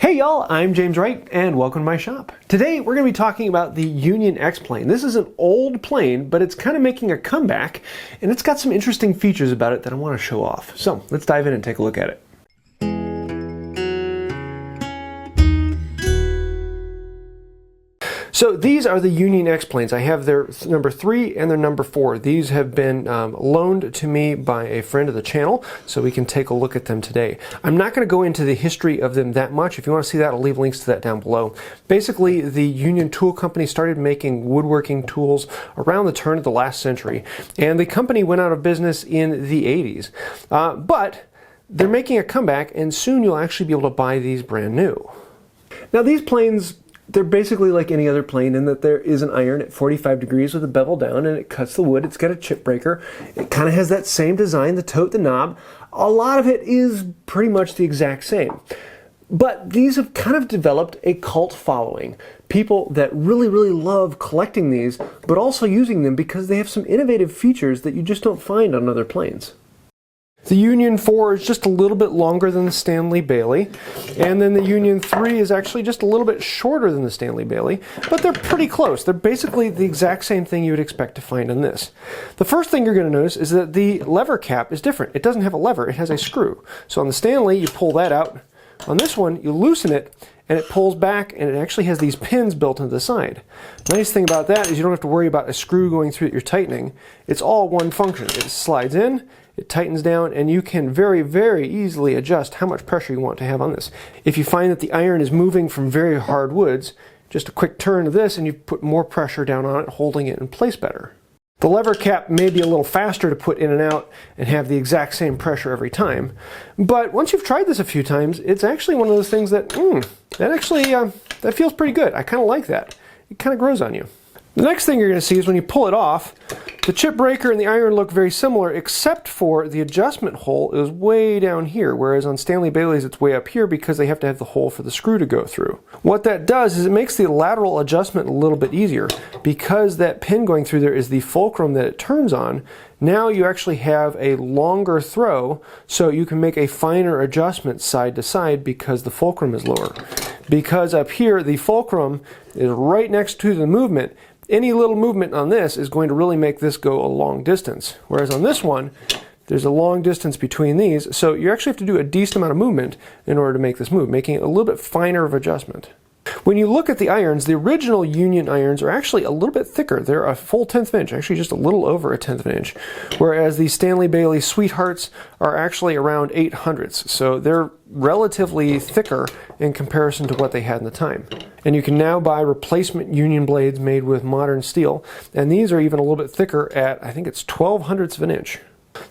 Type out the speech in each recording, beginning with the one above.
Hey y'all, I'm James Wright and welcome to my shop. Today we're going to be talking about the Union X plane. This is an old plane, but it's kind of making a comeback and it's got some interesting features about it that I want to show off. So let's dive in and take a look at it. So these are the Union X planes. I have their number 3 and their number 4. These have been loaned to me by a friend of the channel, so we can take a look at them today. I'm not going to go into the history of them that much. If you want to see that, I'll leave links to that down below. Basically, the Union Tool Company started making woodworking tools around the turn of the last century, and the company went out of business in the 80s. But they're making a comeback, and soon you'll actually be able to buy these brand new. Now these planes, they're basically like any other plane in that there is an iron at 45 degrees with a bevel down and it cuts the wood. It's got a chip breaker. It kind of has that same design, the tote, the knob. A lot of it is pretty much the exact same. But these have kind of developed a cult following. People that really love collecting these, but also using them because they have some innovative features that you just don't find on other planes. The Union 4 is just a little bit longer than the Stanley Bailey, and then the Union 3 is actually just a little bit shorter than the Stanley Bailey, but they're pretty close. They're basically the exact same thing you would expect to find on this. The first thing you're going to notice is that the lever cap is different. It doesn't have a lever, it has a screw. So on the Stanley, you pull that out. On this one, you loosen it, and it pulls back, and it actually has these pins built into the side. The nice thing about that is you don't have to worry about a screw going through that you're tightening. It's all one function. It slides in, it tightens down, and you can very easily adjust how much pressure you want to have on this. If you find that the iron is moving from very hard woods, just a quick turn of this and you put more pressure down on it, holding it in place better. The lever cap may be a little faster to put in and out and have the exact same pressure every time, but once you've tried this a few times, it's actually one of those things that, that feels pretty good. I kind of like that. It kind of grows on you. The next thing you're going to see is when you pull it off, the chip breaker and the iron look very similar, except for the adjustment hole is way down here, whereas on Stanley Bailey's it's way up here because they have to have the hole for the screw to go through. What that does is it makes the lateral adjustment a little bit easier. Because that pin going through there is the fulcrum that it turns on, now you actually have a longer throw, so you can make a finer adjustment side to side because the fulcrum is lower. Because up here the fulcrum is right next to the movement, any little movement on this is going to really make this go a long distance. Whereas on this one, there's a long distance between these, so you actually have to do a decent amount of movement in order to make this move, making it a little bit finer of adjustment. When you look at the irons, the original Union irons are actually a little bit thicker. They're a full 1/10 of an inch, actually just a little over a 1/10 of an inch, whereas the Stanley Bailey Sweethearts are actually around 8/100ths, so they're relatively thicker in comparison to what they had in the time. And you can now buy replacement Union blades made with modern steel, and these are even a little bit thicker at, I think it's 12/100ths of an inch.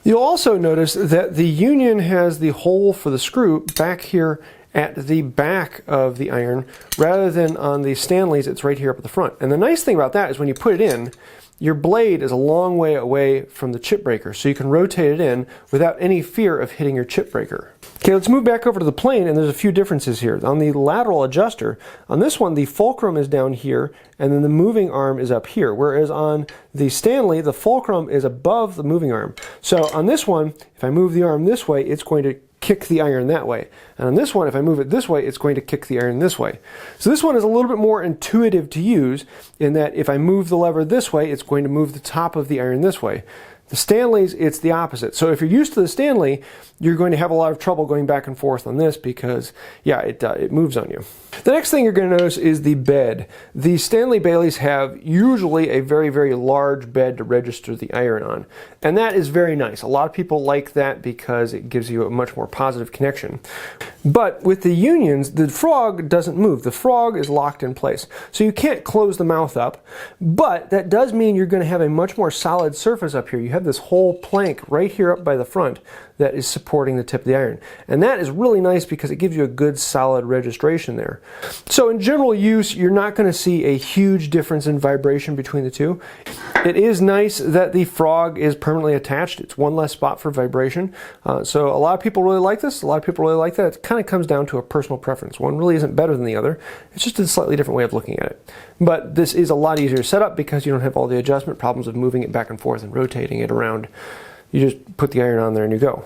You'll also notice that the Union has the hole for the screw back here at the back of the iron, rather than on the Stanleys, it's right here up at the front. And the nice thing about that is when you put it in, your blade is a long way away from the chip breaker, so you can rotate it in without any fear of hitting your chip breaker. Okay, let's move back over to the plane, and there's a few differences here. On the lateral adjuster, on this one, the fulcrum is down here, and then the moving arm is up here, whereas on the Stanley, the fulcrum is above the moving arm. So on this one, if I move the arm this way, it's going to kick the iron that way. And on this one, if I move it this way, it's going to kick the iron this way. So this one is a little bit more intuitive to use in that if I move the lever this way, it's going to move the top of the iron this way. The Stanleys, it's the opposite. So if you're used to the Stanley, you're going to have a lot of trouble going back and forth on this because, yeah, it moves on you. The next thing you're going to notice is the bed. The Stanley Baileys have usually a very large bed to register the iron on, and that is very nice. A lot of people like that because it gives you a much more positive connection. But with the Unions, the frog doesn't move. The frog is locked in place. So you can't close the mouth up, but that does mean you're going to have a much more solid surface up here. You have this whole plank right here up by the front that is supporting the tip of the iron. And that is really nice because it gives you a good solid registration there. So in general use, you're not going to see a huge difference in vibration between the two. It is nice that the frog is permanently attached. It's one less spot for vibration. So a lot of people really like this. A lot of people really like that. It kind of comes down to a personal preference. One really isn't better than the other. It's just a slightly different way of looking at it. But this is a lot easier to set up because you don't have all the adjustment problems of moving it back and forth and rotating it around. You just put the iron on there and you go.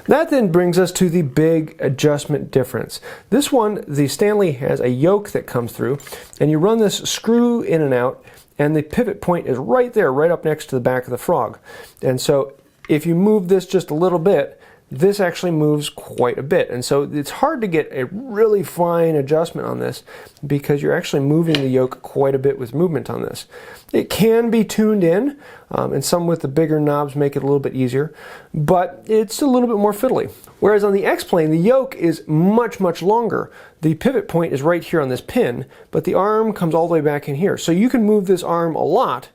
That then brings us to the big adjustment difference. This one, the Stanley has a yoke that comes through, and you run this screw in and out, and the pivot point is right there, right up next to the back of the frog. And so if you move this just a little bit, this actually moves quite a bit. And so it's hard to get a really fine adjustment on this because you're actually moving the yoke quite a bit with movement on this. It can be tuned in, and some with the bigger knobs make it a little bit easier, but it's a little bit more fiddly. Whereas on the X-Plane, the yoke is much, much longer. The pivot point is right here on this pin, but the arm comes all the way back in here. So you can move this arm a lot,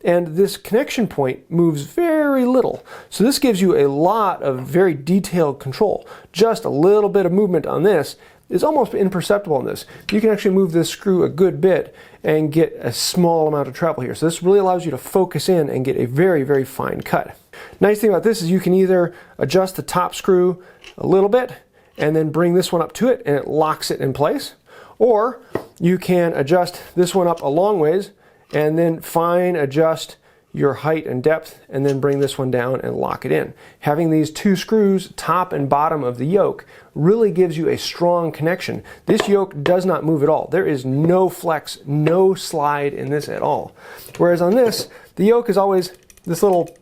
and this connection point moves very little. So this gives you a lot of very detailed control. Just a little bit of movement on this is almost imperceptible on this. You can actually move this screw a good bit and get a small amount of travel here. So this really allows you to focus in and get a very, very fine cut. Nice thing about this is you can either adjust the top screw a little bit and then bring this one up to it and it locks it in place. Or you can adjust this one up a long ways and then fine adjust your height and depth and then bring this one down and lock it in. Having these two screws, top and bottom of the yoke, really gives you a strong connection. This yoke does not move at all. There is no flex, no slide in this at all. Whereas on this, the yoke is always this little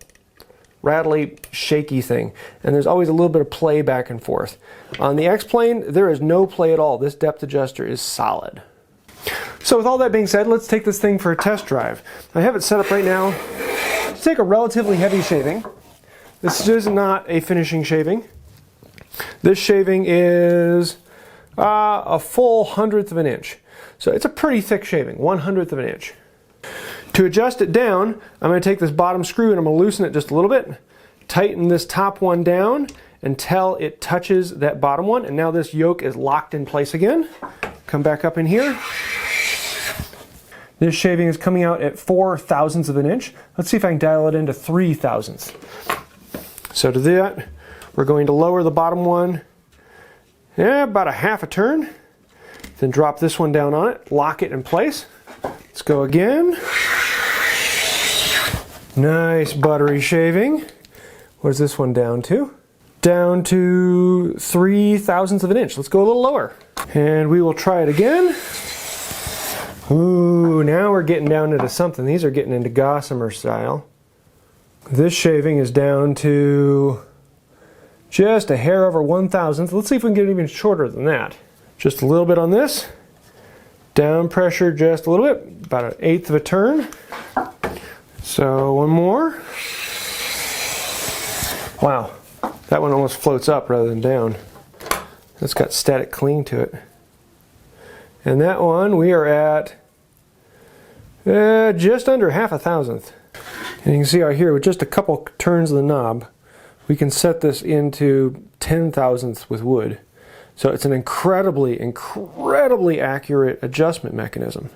rattly, shaky thing, and there's always a little bit of play back and forth. On the X-Plane, there is no play at all. This depth adjuster is solid. So with all that being said, let's take this thing for a test drive. I have it set up right now to take a relatively heavy shaving. This is not a finishing shaving. This shaving is a full 1/100 of an inch. So it's a pretty thick shaving, 1/100 of an inch. To adjust it down, I'm going to take this bottom screw and I'm going to loosen it just a little bit, tighten this top one down until it touches that bottom one, and now this yoke is locked in place again. Come back up in here. This shaving is coming out at 4/1000 of an inch. Let's see if I can dial it into 3/1000. So to that, we're going to lower the bottom one, about a half a turn. Then drop this one down on it, lock it in place. Let's go again. Nice buttery shaving. What is this one down to? Down to 3/1000 of an inch. Let's go a little lower. And we will try it again. Ooh, now we're getting down into something. These are getting into gossamer style. This shaving is down to just a hair over 1/1000. Let's see if we can get it even shorter than that. Just a little bit on this. Down pressure just a little bit, about 1/8 of a turn. So one more. Wow, that one almost floats up rather than down. It's got static cling to it. And that one we are at just under 1/2,000. And you can see out here with just a couple turns of the knob, we can set this into 10/1000 with wood. So it's an incredibly, incredibly accurate adjustment mechanism.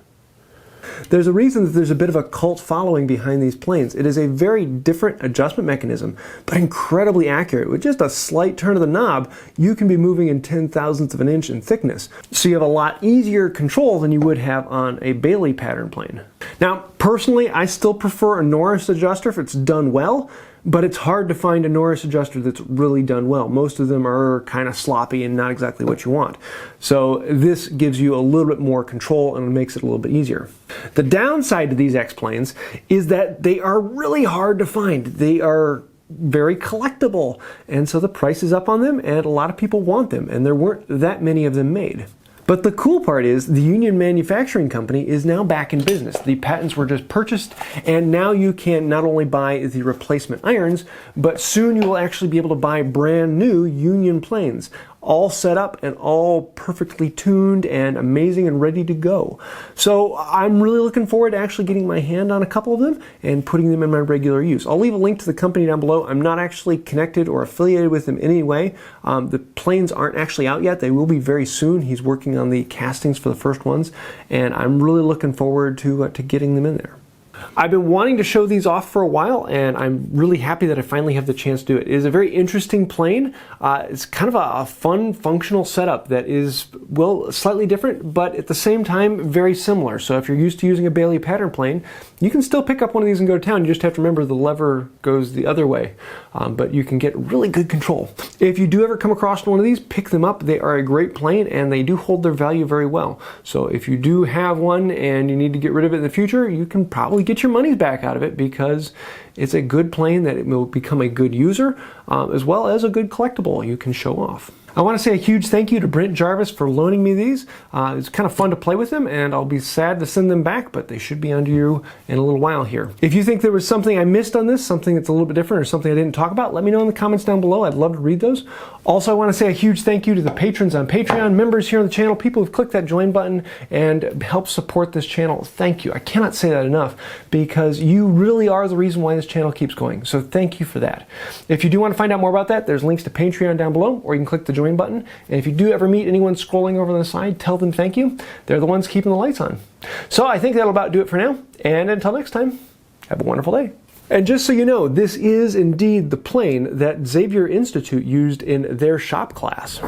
There's a reason that there's a bit of a cult following behind these planes. It is a very different adjustment mechanism, but incredibly accurate. With just a slight turn of the knob, you can be moving in 10/1000 of an inch in thickness. So you have a lot easier control than you would have on a Bailey pattern plane. Now, personally, I still prefer a Norris adjuster if it's done well, but it's hard to find a Norris adjuster that's really done well. Most of them are kind of sloppy and not exactly what you want. So this gives you a little bit more control and makes it a little bit easier. The downside to these X-Planes is that they are really hard to find. They are very collectible, and so the price is up on them, and a lot of people want them, and there weren't that many of them made. But the cool part is the Union Manufacturing Company is now back in business. The patents were just purchased, and now you can not only buy the replacement irons, but soon you will actually be able to buy brand new Union planes, all set up and all perfectly tuned and amazing and ready to go. So I'm really looking forward to actually getting my hand on a couple of them and putting them in my regular use. I'll leave a link to the company down below. I'm not actually connected or affiliated with them in any way. The planes aren't actually out yet. They will be very soon. He's working on the castings for the first ones, and I'm really looking forward to getting them in there. I've been wanting to show these off for a while, and I'm really happy that I finally have the chance to do it. It is a very interesting plane. It's kind of a fun, functional setup that is, well, slightly different, but at the same time, very similar. So if you're used to using a Bailey pattern plane, you can still pick up one of these and go to town. You just have to remember the lever goes the other way, but you can get really good control. If you do ever come across one of these, pick them up. They are a great plane, and they do hold their value very well. So if you do have one and you need to get rid of it in the future, you can probably get your money back out of it because it's a good plane that it will become a good user, as well as a good collectible you can show off. I want to say a huge thank you to Brent Jarvis for loaning me these. It's kind of fun to play with them, and I'll be sad to send them back, but they should be under you in a little while here. If you think there was something I missed on this, something that's a little bit different, or something I didn't talk about, let me know in the comments down below. I'd love to read those. Also, I want to say a huge thank you to the patrons on Patreon, members here on the channel, people who've clicked that join button and helped support this channel. Thank you. I cannot say that enough because you really are the reason why this channel keeps going. So thank you for that. If you do want to find out more about that, there's links to Patreon down below, or you can click the join button. And if you do ever meet anyone scrolling over on the side, tell them thank you. They're the ones keeping the lights on. So I think that'll about do it for now. And until next time, have a wonderful day. And just so you know, this is indeed the plane that Xavier Institute used in their shop class.